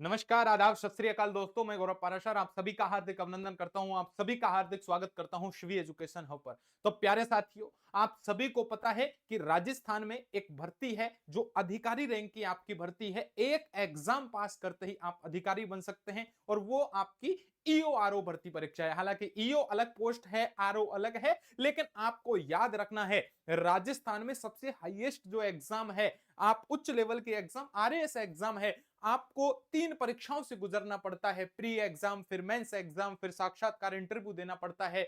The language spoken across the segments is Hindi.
नमस्कार, आदाब, सत श्री अकाल दोस्तों। मैं गौरव पाराशर आप सभी का हार्दिक अभिनंदन करता हूं। आप सभी का हार्दिक स्वागत करता हूं शिवी एजुकेशन हब पर। तो प्यारे साथियों, आप सभी को पता है कि राजस्थान में एक भर्ती है जो अधिकारी रैंक की आपकी भर्ती है। एक एग्जाम पास करते ही आप अधिकारी बन सकते हैं और वो आपकी ईओ आरओ भर्ती परीक्षा है। हालांकि ईओ अलग पोस्ट है, आरओ अलग है, लेकिन आपको याद रखना है राजस्थान में सबसे हाईएस्ट जो एग्जाम है, आप उच्च लेवल के एग्जाम आरएएस एग्जाम है, आपको 3 परीक्षाओं से गुजरना पड़ता है। प्री एग्जाम, फिर मेंस एग्जाम, फिर साक्षात्कार इंटरव्यू देना पड़ता है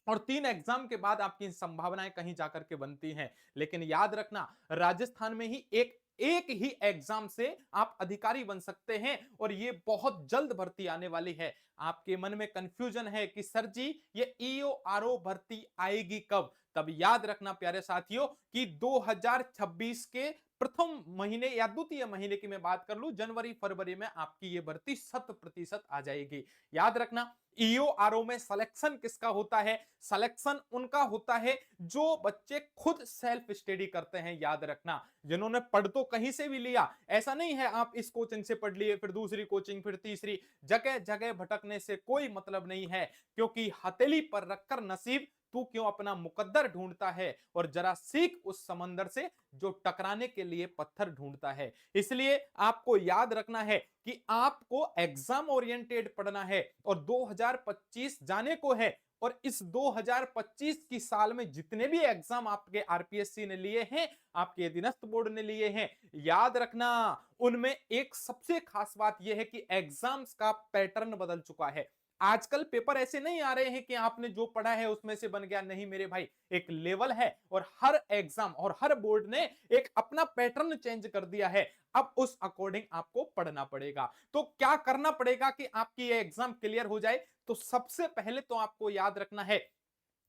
और 3 एग्जाम के बाद आपकी संभावनाएं कहीं जाकर के बनती हैं। लेकिन याद रखना, राजस्थान में ही एक एक ही एग्जाम से आप अधिकारी बन सकते हैं और ये बहुत जल्द भर्ती आने वाली है। आपके मन में कंफ्यूजन है कि सर जी ये ईओ आरओ भर्ती आएगी कब? तब याद रखना प्यारे साथियों कि 2026 के प्रथम महीने या द्वितीय महीने की मैं बात कर लूं, जनवरी फरवरी में आपकी ये भर्ती 100% आ जाएगी। याद रखना, ईओ आरओ में सिलेक्शन किसका होता है? सिलेक्शन उनका होता है जो बच्चे खुद सेल्फ स्टडी करते हैं। याद रखना, जिन्होंने पढ़ तो कहीं से भी लिया, ऐसा नहीं है आप इस कोचिंग से पढ़ लिए फिर दूसरी कोचिंग फिर तीसरी, जगह जगह भटकने से कोई मतलब नहीं है, क्योंकि हथेली पर रखकर नसीब तू क्यों अपना मुकद्दर ढूंढता है, और जरा सीख उस समंदर से जो टकराने के लिए पत्थर ढूंढता है। इसलिए आपको याद रखना है कि आपको एग्जाम ओरिएंटेड पढ़ना है और 2025 जाने को है, और इस 2025 की साल में जितने भी एग्जाम आपके आरपीएससी ने लिए हैं, आपके अधीनस्थ बोर्ड ने लिए हैं, याद रखना उनमें एक सबसे खास बात यह है कि एग्जाम्स का पैटर्न बदल चुका है। आजकल पेपर ऐसे नहीं आ रहे हैं कि आपने जो पढ़ा है उसमें से बन गया, नहीं मेरे भाई, एक लेवल है और हर एग्जाम और हर बोर्ड ने एक अपना पैटर्न चेंज कर दिया है। अब उस अकॉर्डिंग आपको पढ़ना पड़ेगा। तो क्या करना पड़ेगा कि आपकी ये एग्जाम क्लियर हो जाए? तो सबसे पहले तो आपको याद रखना है,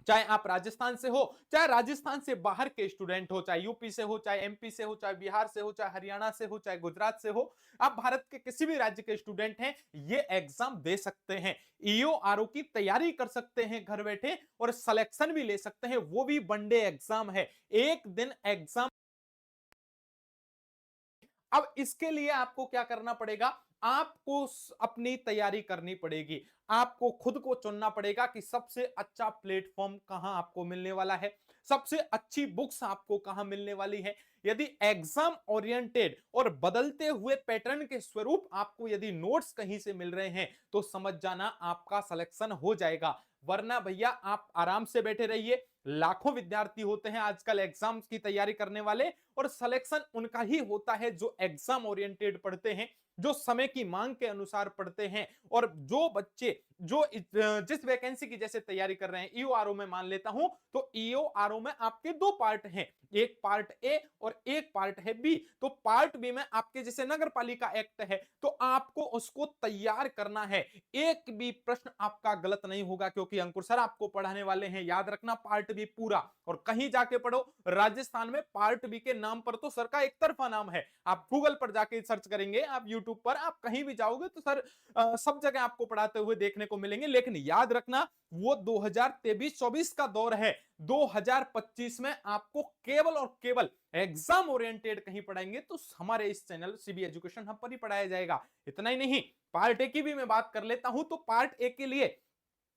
चाहे आप राजस्थान से हो, चाहे राजस्थान से बाहर के स्टूडेंट हो, चाहे यूपी से हो, चाहे एमपी से हो, चाहे बिहार से हो, चाहे हरियाणा से हो, चाहे गुजरात से हो, आप भारत के किसी भी राज्य के स्टूडेंट हैं, ये एग्जाम दे सकते हैं। ईओ आरओ की तैयारी कर सकते हैं घर बैठे और सिलेक्शन भी ले सकते हैं, वो भी वनडे एग्जाम है, एक दिन एग्जाम। अब इसके लिए आपको क्या करना पड़ेगा? आपको अपनी तैयारी करनी पड़ेगी। आपको खुद को चुनना पड़ेगा कि सबसे अच्छा प्लेटफॉर्म कहां आपको मिलने वाला है, सबसे अच्छी बुक्स आपको कहां मिलने वाली है। यदि एग्जाम ओरिएंटेड और बदलते हुए पैटर्न के स्वरूप आपको यदि नोट्स कहीं से मिल रहे हैं, तो समझ जाना आपका सिलेक्शन हो जाएगा। वरना भैया आप आराम से बैठे रहिए। लाखों विद्यार्थी होते हैं आजकल एग्जाम्स की तैयारी करने वाले, और सिलेक्शन उनका ही होता है जो एग्जाम ओरिएंटेड पढ़ते हैं, जो समय की मांग के अनुसार पढ़ते हैं। और जो बच्चे जो जिस वैकेंसी की जैसे तैयारी कर रहे हैं, ईओ आरओ में मान लेता हूं, तो ईओ आरओ में आपके 2 पार्ट हैं, एक पार्ट ए और एक पार्ट है बी। तो पार्ट बी में आपके जैसे नगर पालिका एक्ट है, तो आपको उसको तैयार करना है। एक भी प्रश्न आपका गलत नहीं होगा, क्योंकि अंकुर सर आपको पढ़ाने वाले हैं। याद रखना, पार्ट बी पूरा, और कहीं जाके पढ़ो, राजस्थान में पार्ट बी के नाम पर तो सर का एक तरफा नाम है। आप गूगल पर जाके सर्च करेंगे, आप यूट्यूब पर, आप कहीं भी जाओगे तो सर सब जगह आपको पढ़ाते हुए देखने को मिलेंगे। लेकिन याद रखना, वो 2023-24 का दौर है। 2025 में आपको केवल और केवल एग्जाम ओरिएंटेड कहीं पढ़ाएंगे तो हमारे इस चैनल सीबी एजुकेशन हब पर ही पढ़ाया जाएगा। इतना ही नहीं, पार्ट ए की भी मैं बात कर लेता हूं, तो पार्ट ए के लिए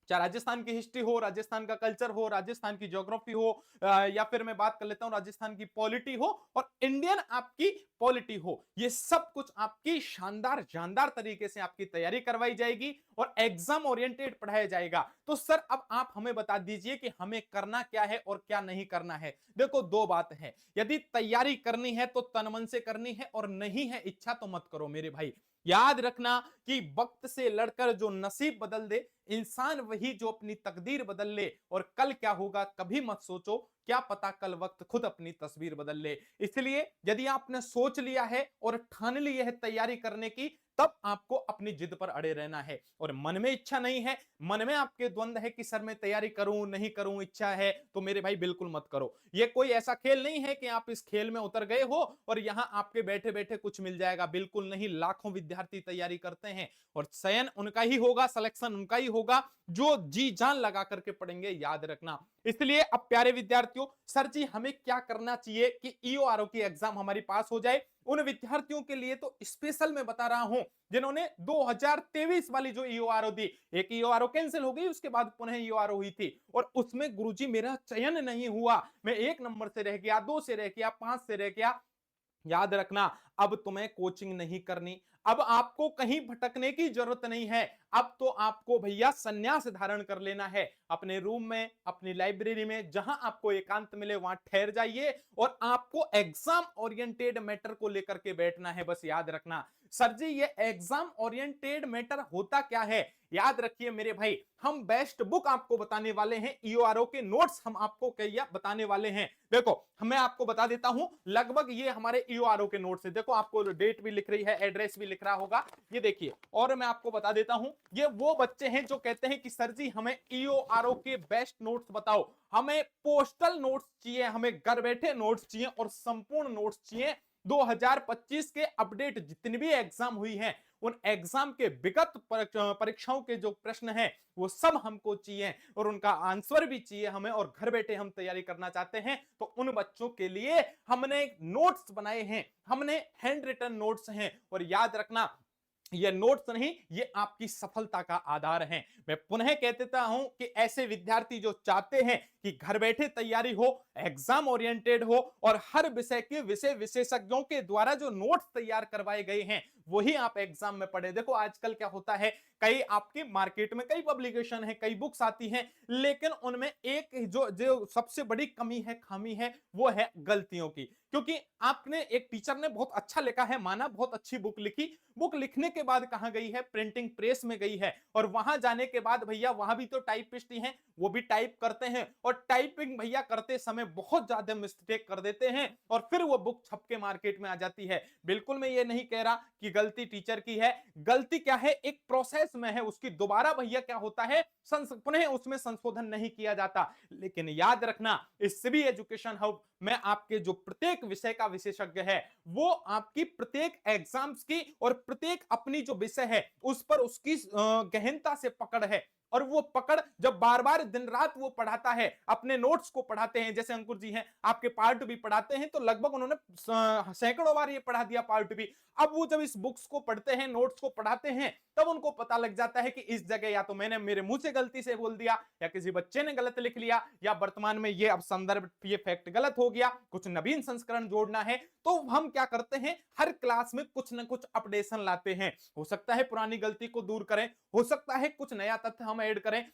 चाहे राजस्थान की हिस्ट्री हो, राजस्थान का कल्चर हो, राजस्थान की ज्योग्राफी हो, या फिर मैं बात कर लेता हूं राजस्थान की पॉलिटी हो, और इंडियन आपकी पॉलिटी हो, ये सब कुछ आपकी शानदार जानदार तरीके से आपकी तैयारी करवाई जाएगी और एग्जाम ओरिएंटेड पढ़ाया जाएगा। तो सर अब आप हमें बता दीजिए कि हमें करना क्या है और क्या नहीं करना है। देखो, 2 बात है, यदि तैयारी करनी है तो तन मन से करनी है, और नहीं है इच्छा तो मत करो मेरे भाई। याद रखना कि वक्त से लड़कर जो नसीब बदल दे इंसान, वही जो अपनी तकदीर बदल ले। और कल क्या होगा कभी मत सोचो, क्या पता कल वक्त खुद अपनी तस्वीर बदल ले। इसलिए यदि आपने सोच लिया है और ठान ली है तैयारी करने की, तब आपको अपनी जिद पर अड़े रहना है। और मन में इच्छा नहीं है, मन में आपके द्वंद है कि सर मैं तैयारी करूं नहीं करूं, इच्छा है, तो मेरे भाई बिल्कुल मत करो। ये कोई ऐसा खेल नहीं है कि आप इस खेल में उतर गए हो और यहां आपके बैठे बैठे कुछ मिल जाएगा, बिल्कुल नहीं। लाखों विद्यार्थी तैयारी करते हैं और चयन उनका ही होगा, सिलेक्शन उनका ही होगा जो जी जान लगा करके पढ़ेंगे। याद रखना, इसलिए अब प्यारे विद्यार्थियों, सर जी हमें क्या करना चाहिए कि ईओआरओ की एग्जाम हमारी पास हो जाए? उन विद्यार्थियों के लिए तो स्पेशल मैं बता रहा हूं जिन्होंने 2023 वाली जो ईओआरओ दी, एक ईओआरओ कैंसिल हो गई, उसके बाद पुनः ईओआरओ हुई थी और उसमें गुरुजी मेरा चयन नहीं हुआ, मैं 1 नंबर से रह गया, 2 से रह गया, 5 से रह गया। याद रखना, अब तुम्हें कोचिंग नहीं करनी, अब आपको कहीं भटकने की जरूरत नहीं है। अब तो आपको भैया संन्यास धारण कर लेना है, अपने रूम में, अपनी लाइब्रेरी में, जहां आपको एकांत मिले वहां ठहर जाइए और आपको एग्जाम ओरिएंटेड मैटर को लेकर के बैठना है। बस याद रखना, सर जी ये एग्जाम ओरिएंटेड मैटर होता क्या है? याद रखिए मेरे भाई, हम बेस्ट बुक आपको बताने वाले हैं, ईओआरओ के नोट्स हम आपको क्या बताने वाले हैं। देखो मैं आपको बता देता हूं, लगभग ये हमारे ईओआरओ के नोट्स है। देखो आपको डेट भी लिख रही है, एड्रेस भी लिख रहा होगा, ये देखिए। और मैं आपको बता देता हूं, ये वो बच्चे हैं जो कहते हैं कि सर जी हमें ईओआरओ के बेस्ट नोट्स बताओ, हमें पोस्टल नोट्स चाहिए, हमें घर बैठे नोट्स चाहिए और संपूर्ण नोट्स चाहिए। 2025 के अपडेट जितनी भी एग्जाम हुई हैं, उन एग्जाम के विगत परीक्षाओं के जो प्रश्न हैं वो सब हमको चाहिए और उनका आंसर भी चाहिए हमें, और घर बैठे हम तैयारी करना चाहते हैं। तो उन बच्चों के लिए हमने नोट्स बनाए हैं, हमने हैंड रिटन नोट्स हैं। और याद रखना, ये नोट्स नहीं, ये आपकी सफलता का आधार है। मैं पुनः कह देता हूं कि ऐसे विद्यार्थी जो चाहते हैं कि घर बैठे तैयारी हो, एग्जाम ओरिएंटेड हो और हर विषय के विषय विशेषज्ञों के द्वारा जो नोट्स तैयार करवाए गए हैं वही आप एग्जाम में पढ़े। देखो आजकल क्या होता है, कई आपके मार्केट में कई पब्लिकेशन है, कई बुक्स आती हैं, लेकिन उनमें एक जो जो सबसे बड़ी कमी है, खामी है, वो है गलतियों की। क्योंकि आपने, एक टीचर ने बहुत अच्छा लिखा है, माना बहुत अच्छी बुक लिखी, बुक लिखने के बाद कहां गई है? प्रिंटिंग प्रेस में गई है, और वहां जाने के बाद भैया वहां भी तो टाइपिस्ट ही हैं, वो भी टाइप करते हैं, और टाइपिंग भैया करते समय बहुत ज्यादा मिस्टेक कर देते हैं और फिर वो बुक छप के मार्केट में आ जाती है। बिल्कुल मैं ये नहीं कह रहा कि गलती टीचर की है, गलती क्या है, एक प्रोसेस में है, उसकी दोबारा भैया क्या होता है, पुनः उसमें संशोधन नहीं किया जाता। लेकिन याद रखना, इस सिवी एजुकेशन हब में आपके जो प्रत्येक विषय का विशेषज्ञ है, वो आपकी प्रत्येक एग्जाम्स की और प्रत्येक अपनी जो विषय है उस पर उसकी गहनता से पकड़ है। और वो पकड़ जब बार बार दिन रात वो पढ़ाता है, अपने नोट्स को पढ़ाते हैं, जैसे अंकुर जी हैं आपके पार्ट भी पढ़ाते हैं, तो लगभग उन्होंने सैकड़ों बार ये पढ़ा दिया पार्ट भी। अब वो जब इस बुक्स को पढ़ते हैं, नोट्स को पढ़ाते हैं, तब उनको पता लग जाता है कि इस जगह या तो मैंने मेरे मुंह से गलती से बोल दिया, या किसी बच्चे ने गलत लिख लिया, या वर्तमान में ये अब संदर्भ, ये फैक्ट गलत हो गया, कुछ नवीन संस्करण जोड़ना है। तो हम क्या करते हैं, हर क्लास में कुछ ना कुछ अपडेशन लाते हैं। हो सकता है पुरानी गलती को दूर करें, हो सकता है कुछ नया तथ्य हम ऐड करें।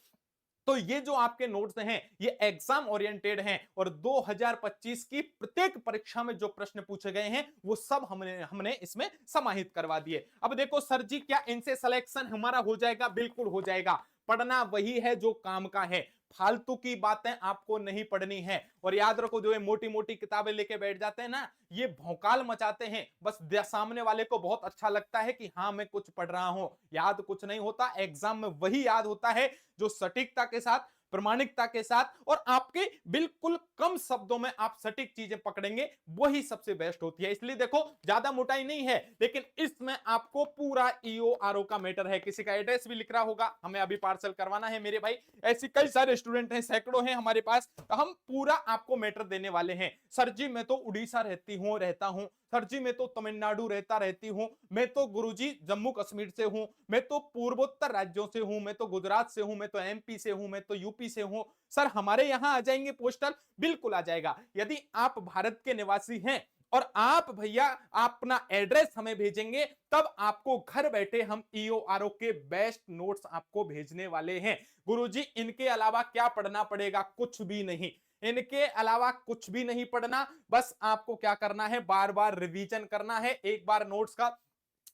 तो ये जो आपके नोट्स हैं ये एग्जाम ओरिएंटेड हैं, और 2025 की प्रत्येक परीक्षा में जो प्रश्न पूछे गए हैं वो सब हमने हमने इसमें समाहित करवा दिए। अब देखो सर जी क्या इनसे सिलेक्शन हमारा हो जाएगा? बिल्कुल हो जाएगा। पढ़ना वही है जो काम का है, फालतू की बातें आपको नहीं पढ़नी है। और याद रखो, जो ये मोटी मोटी किताबें लेके बैठ जाते हैं ना, ये भौकाल मचाते हैं। बस सामने वाले को बहुत अच्छा लगता है कि हाँ मैं कुछ पढ़ रहा हूं, याद कुछ नहीं होता। एग्जाम में वही याद होता है जो सटीकता के साथ, प्रामाणिकता के साथ, और आपके बिल्कुल कम शब्दों में आप सटीक चीजें पकड़ेंगे, वही सबसे बेस्ट होती है। इसलिए देखो ज्यादा मोटाई नहीं है, लेकिन इसमें आपको पूरा ईओआरओ का मैटर है। किसी का एड्रेस भी लिख रहा होगा, हमें अभी पार्सल करवाना है मेरे भाई, ऐसे कई सारे स्टूडेंट हैं, सैकड़ों हैं हमारे पास, तो हम पूरा आपको मैटर देने वाले हैं। सर जी मैं तो उड़ीसा रहता हूं, सर जी मैं तो तमिलनाडु रहती हूं, मैं तो गुरुजी जम्मू कश्मीर से हूं, मैं तो पूर्वोत्तर राज्यों से हूं, मैं तो गुजरात से हूं, मैं तो एमपी से हूं, मैं तो यूपी से हूं, सर हमारे यहां आ जाएंगे पोस्टल? बिल्कुल आ जाएगा। यदि आप भारत के निवासी हैं और आप भैया अपना एड्रेस हमें भेजेंगे, तब आपको घर बैठे हम ईओआरओ के बेस्ट नोट्स आपको भेजने वाले हैं। गुरुजी इनके अलावा क्या पढ़ना पड़ेगा? कुछ भी नहीं, इनके अलावा कुछ भी नहीं पढ़ना। बस आपको क्या करना है, बार बार रिवीजन करना है। एक बार नोट्स का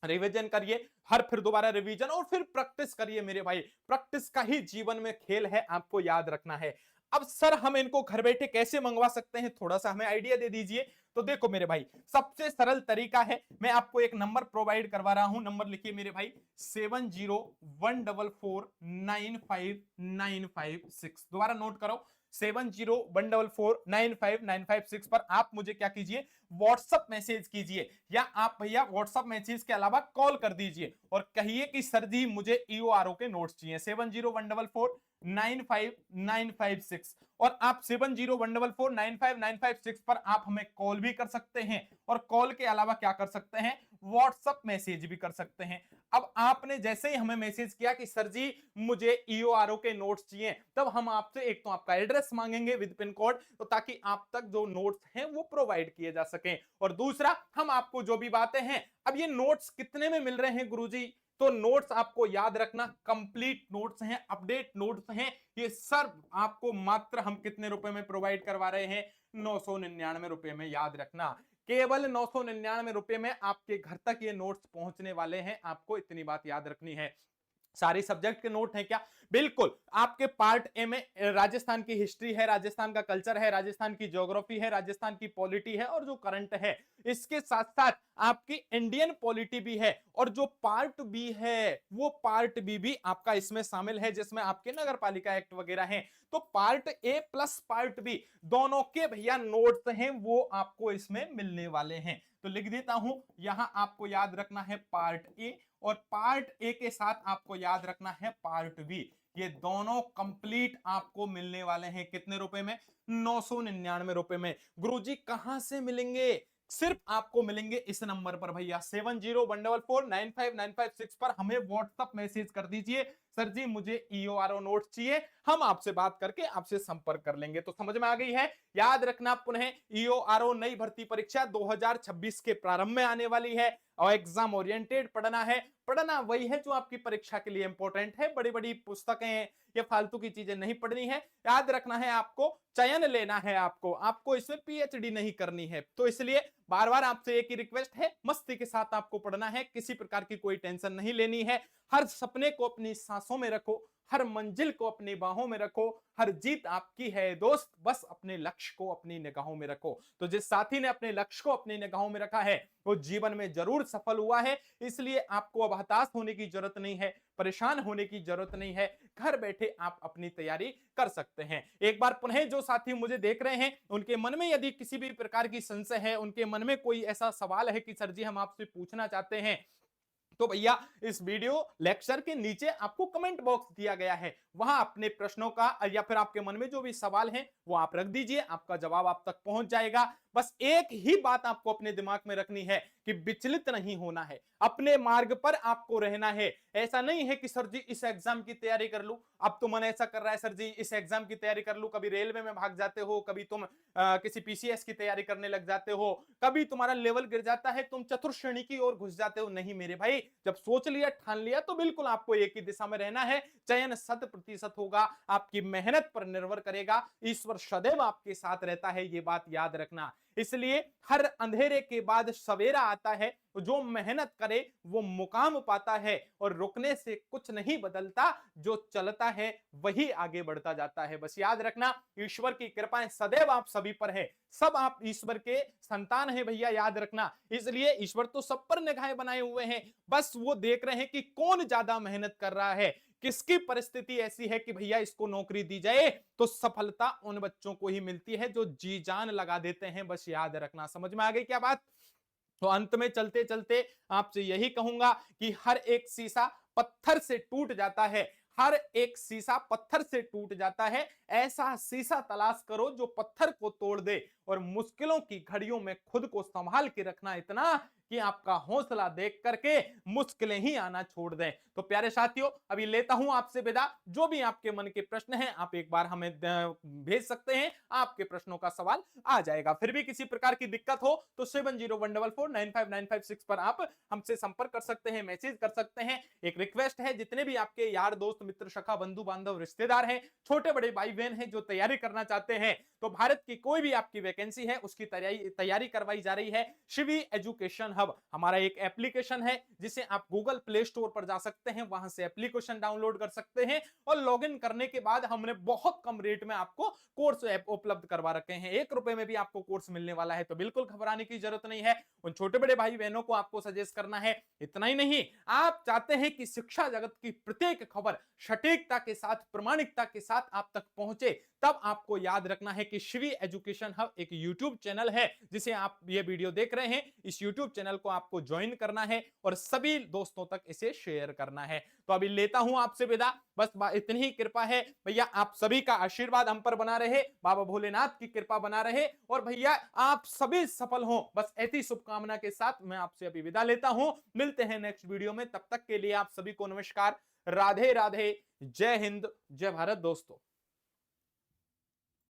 रिवीजन करिए, हर फिर दोबारा रिवीजन, और फिर प्रैक्टिस करिए मेरे भाई। प्रैक्टिस का ही जीवन में खेल है, आपको याद रखना है। अब सर हम इनको घर बैठे कैसे मंगवा सकते हैं, थोड़ा सा हमें आइडिया दे दीजिए। तो देखो मेरे भाई, सबसे सरल तरीका है, मैं आपको एक नंबर प्रोवाइड करवा रहा हूं, नंबर लिखिए मेरे भाई, 7014449596। दोबारा नोट करो, 7014449596 पर आप मुझे क्या कीजिए, व्हाट्सएप मैसेज कीजिए, या आप भैया व्हाट्सएप मैसेज के अलावा कॉल कर दीजिए और कहिए कि सर जी मुझे ईओआरओ के नोट्स चाहिए, 7014449596। और आप 7014495956 पर आप हमें कॉल भी कर सकते हैं और कॉल के अलावा क्या कर सकते हैं, व्हाट्सएप मैसेज भी कर सकते हैं। अब आपने जैसे ही हमें मैसेज किया कि सर जी मुझे ईओआरओ के नोट्स चाहिए, तब हम आपसे एक तो आपका एड्रेस मांगेंगे विद पिन कोड, तो ताकि आप तक जो नोट्स हैं वो प्रोवाइड किए जा सके, और दूसरा हम आपको जो भी बातें हैं, अब ये नोट्स कितने में मिल रहे हैं गुरुजी, तो नोट्स आपको याद रखना कंप्लीट नोट्स हैं, अपडेट नोट्स हैं, ये सर आपको मात्र हम कितने रुपए में प्रोवाइड करवा रहे हैं, 999 रुपए में। याद रखना केवल 999 रुपए में आपके घर तक ये नोट्स पहुंचने वाले हैं, आपको इतनी बात याद रखनी है। सारी सब्जेक्ट के नोट हैं क्या, बिल्कुल। आपके पार्ट ए में राजस्थान की हिस्ट्री है, राजस्थान का कल्चर है, राजस्थान की ज्योग्राफी है, राजस्थान की पॉलिटी है और जो करंट है, इसके साथ साथ आपकी इंडियन पॉलिटी भी है, और जो पार्ट बी है वो पार्ट बी भी आपका इसमें शामिल है, जिसमें आपके नगर पालिका एक्ट वगैरह हैं। तो part A plus part B दोनों के भैया नोट्स हैं वो आपको इसमें मिलने वाले हैं। तो लिख देता हूं, यहां आपको याद रखना है पार्ट ए, और पार्ट ए के साथ आपको याद रखना है पार्ट बी। ये दोनों कंप्लीट आपको मिलने वाले हैं कितने रुपए में, 999 रुपए में। गुरुजी कहां से मिलेंगे, सिर्फ आपको मिलेंगे इस नंबर पर भैया, 7014495956 पर हमें व्हाट्सएप मैसेज कर दीजिए, सर जी मुझे ईओआरओ नोट चाहिए, हम आपसे बात करके आपसे संपर्क कर लेंगे। तो समझ में आ गई है। याद रखना पुनः, ईओआरओ नई भर्ती परीक्षा 2026 के प्रारंभ में आने वाली है, और एग्जाम ओरिएंटेड पढ़ना है, पढ़ना वही है जो आपकी परीक्षा के लिए इंपॉर्टेंट है, बड़ी बड़ी पुस्तकें ये फालतू की चीजें नहीं पढ़नी है। याद रखना है आपको चयन लेना है, आपको इसमें पीएचडी नहीं करनी है। तो इसलिए बार बार आपसे एक ही रिक्वेस्ट है, मस्ती के साथ आपको पढ़ना है, किसी प्रकार की कोई टेंशन नहीं लेनी है। हर सपने को अपनी सांसों में रखो, हर मंजिल को अपनी बाहों में रखो, हर जीत आपकी है दोस्त, बस अपने लक्ष्य को अपनी निगाहों में रखो। तो जिस साथी ने अपने लक्ष्य को अपनी निगाहों में रखा है वो जीवन में जरूर सफल हुआ है, इसलिए आपको अब हताश होने की जरूरत नहीं है, परेशान होने की जरूरत नहीं है, घर बैठे आप अपनी तैयारी कर सकते हैं। एक बार पुनः जो साथी मुझे देख रहे हैं उनके मन में यदि किसी भी प्रकार की संशय है, उनके मन में कोई ऐसा सवाल है कि सर जी हम आपसे पूछना चाहते हैं, तो भैया इस वीडियो लेक्चर के नीचे आपको कमेंट बॉक्स दिया गया है, वहां अपने प्रश्नों का या फिर आपके मन में जो भी सवाल हैं वो आप रख दीजिए, आपका जवाब आप तक पहुंच जाएगा। बस एक ही बात आपको अपने दिमाग में रखनी है कि विचलित नहीं होना है, अपने मार्ग पर आपको रहना है। ऐसा नहीं है कि सर जी इस एग्जाम की तैयारी कर लूं, अब तो मन ऐसा कर रहा है सर जी इस एग्जाम की तैयारी कर लूं, कभी रेलवे में भाग जाते हो, कभी तुम किसी पीसीएस की तैयारी करने लग जाते हो, कभी तुम्हारा लेवल गिर जाता है, तुम चतुर्थ श्रेणी की ओर घुस जाते हो। नहीं मेरे भाई, जब सोच लिया ठान लिया तो बिल्कुल आपको एक ही दिशा में रहना है, चयन 100% होगा, आपकी मेहनत पर निर्भर करेगा, ईश्वर सदैव आपके साथ रहता है, ये बात याद रखना। इसलिए हर अंधेरे के बाद सवेरा आता है, जो मेहनत करे वो मुकाम पाता है, और रुकने से कुछ नहीं बदलता, जो चलता है वही आगे बढ़ता जाता है। बस याद रखना ईश्वर की कृपाएं सदैव आप सभी पर है, सब आप ईश्वर के संतान हैं भैया, याद रखना। इसलिए ईश्वर तो सब पर निगाहें बनाए हुए हैं, बस वो देख रहे हैं कि कौन ज्यादा मेहनत कर रहा है, किसकी परिस्थिति ऐसी है कि भैया इसको नौकरी दी जाए, तो सफलता उन बच्चों को ही मिलती है जो जी जान लगा देते हैं। बस याद रखना। समझ में आ गई क्या बात। तो अंत में चलते चलते आपसे यही कहूंगा कि हर एक शीशा पत्थर से टूट जाता है, हर एक शीशा पत्थर से टूट जाता है, ऐसा शीशा तलाश करो जो पत्थर को तोड़ दे, और मुश्किलों की घड़ियों में खुद को संभाल के रखना इतना कि आपका हौसला देख करके मुश्किलें ही आना छोड़ दें। तो प्यारे साथियों, अभी लेता हूं आपसे विदा। जो भी आपके मन के प्रश्न हैं आप एक बार हमें भेज सकते हैं, आपके प्रश्नों का सवाल आ जाएगा। फिर भी किसी प्रकार की दिक्कत हो तो 7014495956 पर आप हमसे संपर्क कर सकते हैं, मैसेज कर सकते हैं। एक रिक्वेस्ट है, जितने भी आपके यार दोस्त मित्र सखा बंधु बांधव रिश्तेदार हैं, छोटे बड़े भाई बहन हैं जो तैयारी करना चाहते हैं, तो भारत की कोई भी आपकी वैकेंसी है उसकी तैयारी करवाई जा रही है। शिवी एजुकेशन हब हमारा एक एप्लीकेशन है, जिसे आप गूगल प्ले स्टोर पर जा सकते हैं, वहां से एप्लीकेशन डाउनलोड कर सकते हैं, और लॉगिन करने के बाद हमने बहुत कम रेट में आपको कोर्स उपलब्ध करवा रखे हैं। 1 रुपए में भी आपको कोर्स मिलने वाला है, तो बिल्कुल घबराने की जरूरत नहीं है। उन छोटे बड़े भाई बहनों को आपको सजेस्ट करना है। इतना ही नहीं, आप चाहते हैं कि शिक्षा जगत की प्रत्येक खबर सटीकता के साथ, प्रामाणिकता के साथ आप तक पहुंचे, तब आपको याद रखना है कि शिवी एजुकेशन हब एक यूट्यूब चैनल है, जिसे आप ये वीडियो देख रहे हैं, इस यूट्यूब चैनल को आपको ज्वाइन करना है और सभी दोस्तों तक इसे शेयर करना है। तो अभी लेता हूं आपसे विदा, बस इतनी ही कृपा है भैया, आप सभी का आशीर्वाद हम पर बना रहे, बाबा भोलेनाथ की कृपा बना रहे और भैया आप सभी सफल हो, बस ऐसी शुभकामना के साथ मैं आपसे अभी विदा लेता हूं। मिलते हैं नेक्स्ट वीडियो में, तब तक के लिए आप सभी को नमस्कार, राधे राधे, जय हिंद, जय भारत दोस्तों।